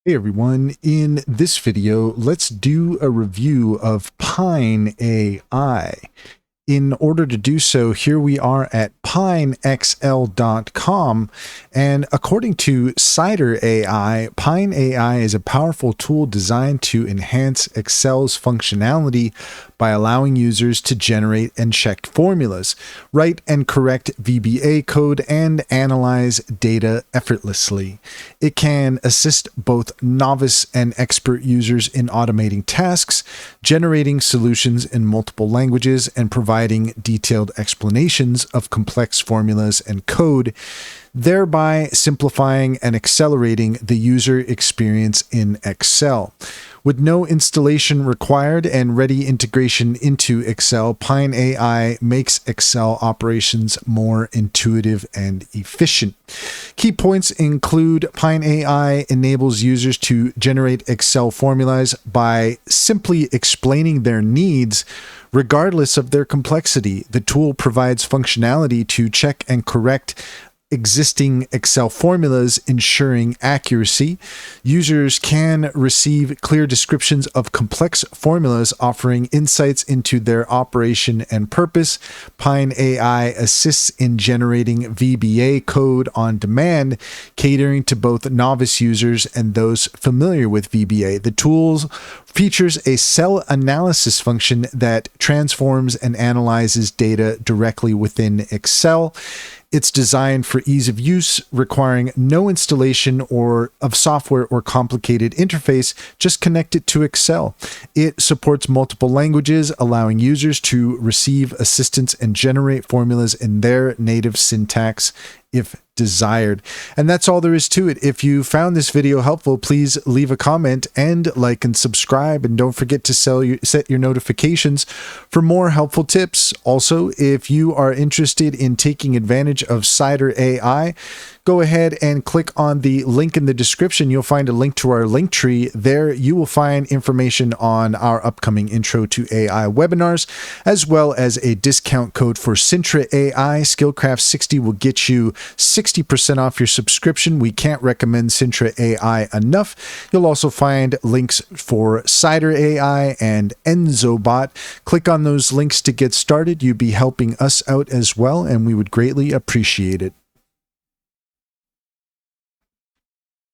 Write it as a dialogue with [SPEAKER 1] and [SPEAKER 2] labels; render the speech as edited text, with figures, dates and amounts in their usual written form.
[SPEAKER 1] Hey everyone, in this video, let's do a review of Pine AI. In order to do so, here we are at pinexl.com, and according to Cider AI, Pine AI is a powerful tool designed to enhance Excel's functionality by allowing users to generate and check formulas, write and correct VBA code, and analyze data effortlessly. It can assist both novice and expert users in automating tasks, generating solutions in multiple languages, and providing detailed explanations of complex formulas and code, thereby simplifying and accelerating the user experience in Excel. With no installation required and ready integration into Excel, Pine AI makes Excel operations more intuitive and efficient. Key points include Pine AI enables users to generate Excel formulas by simply explaining their needs, regardless of their complexity. The tool provides functionality to check and correct existing Excel formulas, ensuring accuracy. Users can receive clear descriptions of complex formulas, offering insights into their operation and purpose. Pine AI assists in generating VBA code on demand, catering to both novice users and those familiar with VBA. The tool features a cell analysis function that transforms and analyzes data directly within Excel. It's designed for ease of use, requiring no installation of software or complicated interface. Just connect it to Excel. It supports multiple languages, allowing users to receive assistance and generate formulas in their native syntax if desired. And that's all there is to it. If you found this video helpful, please leave a comment and like and subscribe, and don't forget to set your notifications for more helpful tips. Also, if you are interested in taking advantage of Cider AI, go ahead and click on the link in the description. You'll find a link to our link tree. There you will find information on our upcoming Intro to AI webinars, as well as a discount code for Sintra AI. Skillcraft 60 will get you 60% off your subscription. We can't recommend Sintra AI enough. You'll also find links for Cider AI and EnzoBot. Click on those links to get started. You'd be helping us out as well, and we would greatly appreciate it.